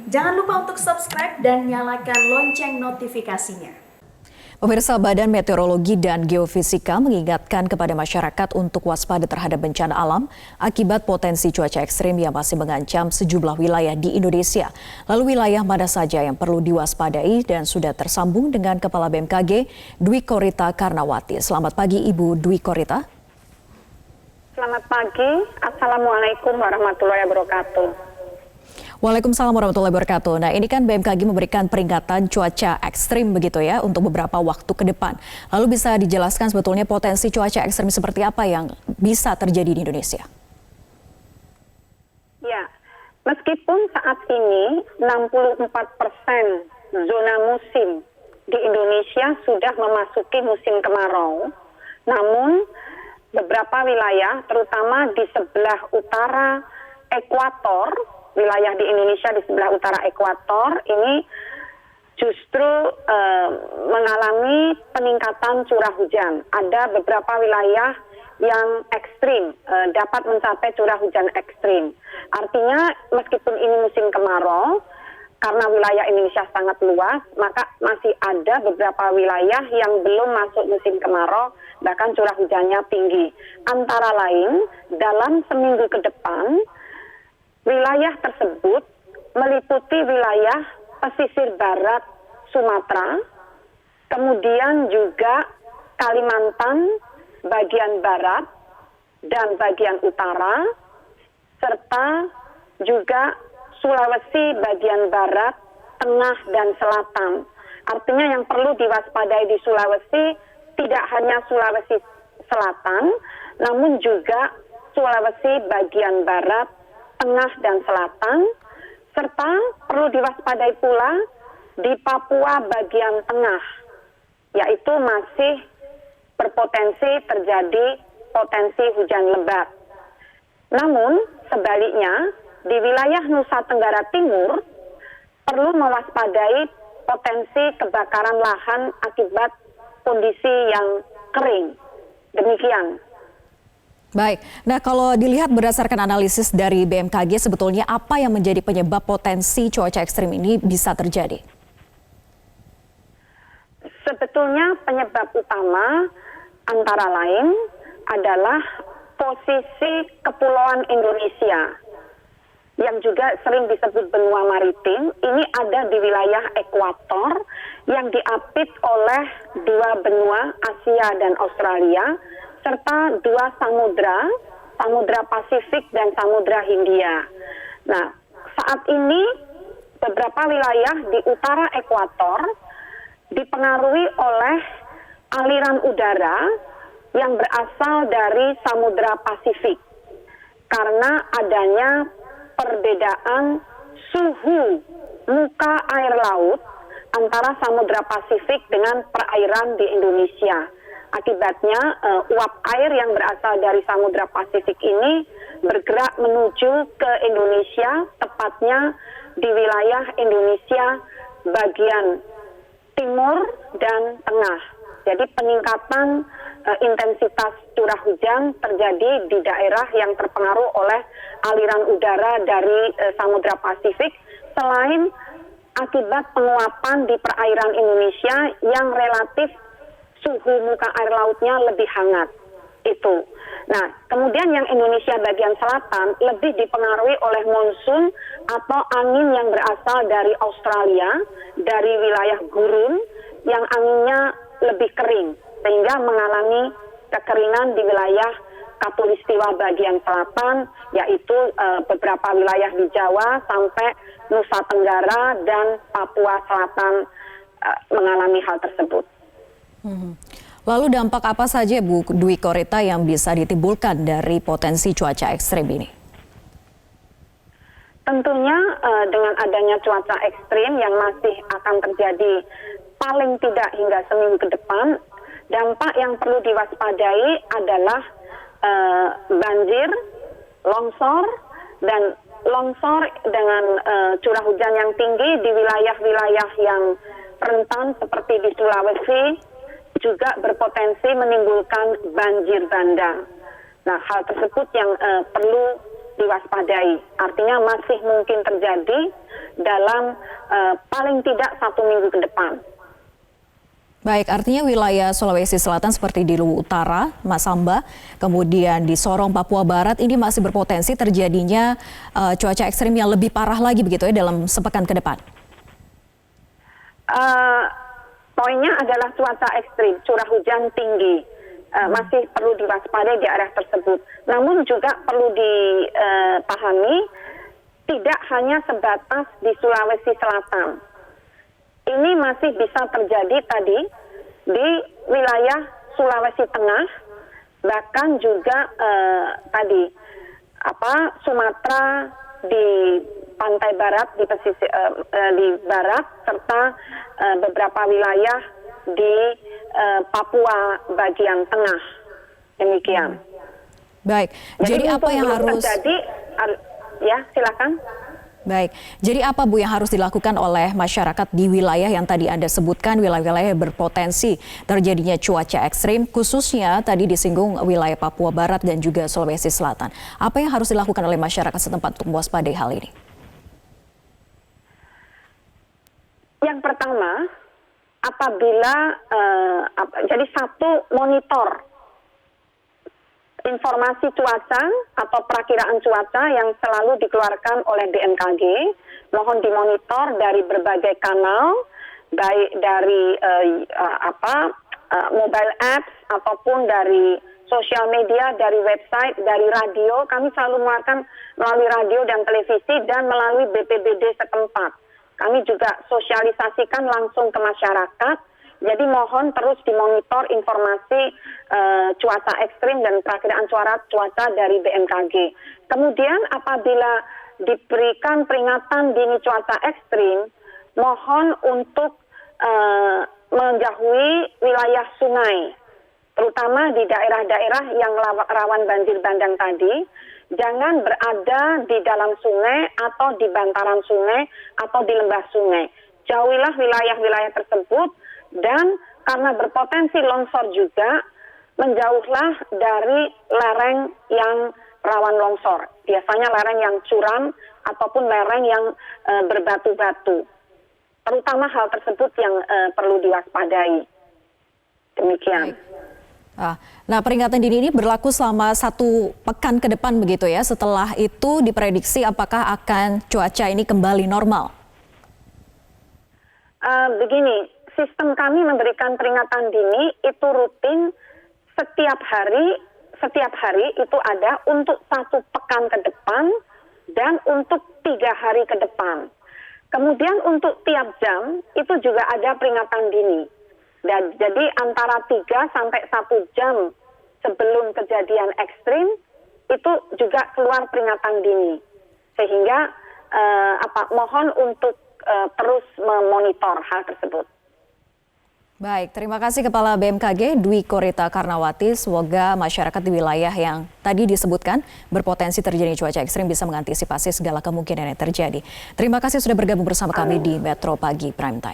Jangan lupa untuk subscribe dan nyalakan lonceng notifikasinya. Pemirsa, Badan Meteorologi dan Geofisika mengingatkan kepada masyarakat untuk waspada terhadap bencana alam akibat potensi cuaca ekstrim yang masih mengancam sejumlah wilayah di Indonesia. Lalu wilayah mana saja yang perlu diwaspadai dan sudah tersambung dengan Kepala BMKG Dwi Korita Karnawati. Selamat pagi Ibu Dwi Korita. Selamat pagi, Assalamualaikum warahmatullahi wabarakatuh. Waalaikumsalam warahmatullahi wabarakatuh. Nah, ini kan BMKG memberikan peringatan cuaca ekstrim begitu ya untuk beberapa waktu ke depan. Lalu bisa dijelaskan sebetulnya potensi cuaca ekstrim seperti apa yang bisa terjadi di Indonesia? Ya, meskipun saat ini 64% zona musim di Indonesia sudah memasuki musim kemarau, namun beberapa wilayah, terutama di sebelah utara ekuator, wilayah di Indonesia di sebelah utara ekuator ini justru mengalami peningkatan curah hujan. Ada beberapa wilayah yang ekstrim, dapat mencapai curah hujan ekstrim. Artinya meskipun ini musim kemarau, karena wilayah Indonesia sangat luas, maka masih ada beberapa wilayah yang belum masuk musim kemarau, bahkan curah hujannya tinggi. Antara lain, dalam seminggu ke depan, wilayah tersebut meliputi wilayah pesisir barat Sumatera, kemudian juga Kalimantan bagian barat dan bagian utara, serta juga Sulawesi bagian barat, tengah, dan selatan. Artinya yang perlu diwaspadai di Sulawesi tidak hanya Sulawesi Selatan, namun juga Sulawesi bagian barat, tengah, dan selatan, serta perlu diwaspadai pula di Papua bagian tengah, yaitu masih berpotensi terjadi potensi hujan lebat. Namun sebaliknya, di wilayah Nusa Tenggara Timur perlu mewaspadai potensi kebakaran lahan akibat kondisi yang kering. Demikian. Baik, nah kalau dilihat berdasarkan analisis dari BMKG sebetulnya apa yang menjadi penyebab potensi cuaca ekstrim ini bisa terjadi? Sebetulnya penyebab utama antara lain adalah posisi kepulauan Indonesia yang juga sering disebut benua maritim. Ini ada di wilayah ekuator yang diapit oleh dua benua Asia dan Australia, serta dua samudra, Samudra Pasifik dan Samudra Hindia. Nah, saat ini beberapa wilayah di utara ekuator dipengaruhi oleh aliran udara yang berasal dari Samudra Pasifik karena adanya perbedaan suhu muka air laut antara Samudra Pasifik dengan perairan di Indonesia. Akibatnya uap air yang berasal dari Samudra Pasifik ini bergerak menuju ke Indonesia, tepatnya di wilayah Indonesia bagian timur dan tengah. Jadi peningkatan intensitas curah hujan terjadi di daerah yang terpengaruh oleh aliran udara dari Samudra Pasifik, selain akibat penguapan di perairan Indonesia yang relatif suhu muka air lautnya lebih hangat. Itu. Nah, kemudian yang Indonesia bagian selatan lebih dipengaruhi oleh monsun atau angin yang berasal dari Australia, dari wilayah gurun yang anginnya lebih kering, sehingga mengalami kekeringan di wilayah Katulistiwa bagian selatan, yaitu beberapa wilayah di Jawa sampai Nusa Tenggara dan Papua Selatan mengalami hal tersebut. Lalu dampak apa saja Bu Dwi Korita yang bisa ditimbulkan dari potensi cuaca ekstrim ini? Tentunya dengan adanya cuaca ekstrim yang masih akan terjadi paling tidak hingga seminggu ke depan, dampak yang perlu diwaspadai adalah banjir, longsor, dan longsor dengan curah hujan yang tinggi di wilayah-wilayah yang rentan seperti di Sulawesi, juga berpotensi menimbulkan banjir bandang. Nah, hal tersebut yang perlu diwaspadai. Artinya masih mungkin terjadi dalam paling tidak 1 minggu ke depan. Baik, artinya wilayah Sulawesi Selatan seperti di Luwu Utara, Masamba, kemudian di Sorong, Papua Barat ini masih berpotensi terjadinya cuaca ekstrim yang lebih parah lagi begitu ya dalam sepekan ke depan. Poinnya adalah cuaca ekstrim, curah hujan tinggi, masih perlu diwaspadai di area tersebut. Namun juga perlu dipahami, tidak hanya sebatas di Sulawesi Selatan. Ini masih bisa terjadi tadi di wilayah Sulawesi Tengah, bahkan juga tadi Sumatera di pantai barat, di barat, serta beberapa wilayah di Papua bagian tengah. Demikian. Baik. Jadi apa yang harus terjadi? Ya, silakan. Baik, jadi apa Bu yang harus dilakukan oleh masyarakat di wilayah yang tadi Anda sebutkan, wilayah-wilayah yang berpotensi terjadinya cuaca ekstrim, khususnya tadi disinggung wilayah Papua Barat dan juga Sulawesi Selatan. Apa yang harus dilakukan oleh masyarakat setempat untuk mewaspadai hal ini? Yang pertama, apabila jadi satu, monitor informasi cuaca atau perakiraan cuaca yang selalu dikeluarkan oleh BMKG, mohon dimonitor dari berbagai kanal, baik dari mobile apps ataupun dari sosial media, dari website, dari radio. Kami selalu mengeluarkan melalui radio dan televisi dan melalui BPBD setempat. Kami juga sosialisasikan langsung ke masyarakat. Jadi mohon terus dimonitor informasi cuaca ekstrim dan perakiraan cuaca dari BMKG. Kemudian apabila diberikan peringatan dini cuaca ekstrim, mohon untuk menjauhi wilayah sungai, terutama di daerah-daerah yang rawan banjir bandang tadi. Jangan berada di dalam sungai atau di bantaran sungai atau di lembah sungai. Jauhilah wilayah-wilayah tersebut. Dan karena berpotensi longsor juga, menjauhlah dari lereng yang rawan longsor. Biasanya lereng yang curam ataupun lereng yang berbatu-batu. Terutama hal tersebut yang perlu diwaspadai. Demikian. Nah, peringatan dini ini berlaku selama 1 pekan ke depan begitu ya. Setelah itu diprediksi apakah akan cuaca ini kembali normal? Begini. Sistem kami memberikan peringatan dini itu rutin setiap hari itu ada untuk 1 pekan ke depan dan untuk 3 hari ke depan. Kemudian untuk tiap jam itu juga ada peringatan dini. Dan jadi antara 3 sampai 1 jam sebelum kejadian ekstrim itu juga keluar peringatan dini. Sehingga mohon untuk terus memonitor hal tersebut. Baik, terima kasih Kepala BMKG Dwi Korita Karnawati. Semoga masyarakat di wilayah yang tadi disebutkan berpotensi terjadi cuaca ekstrim bisa mengantisipasi segala kemungkinan yang terjadi. Terima kasih sudah bergabung bersama kami di Metro Pagi Prime Time.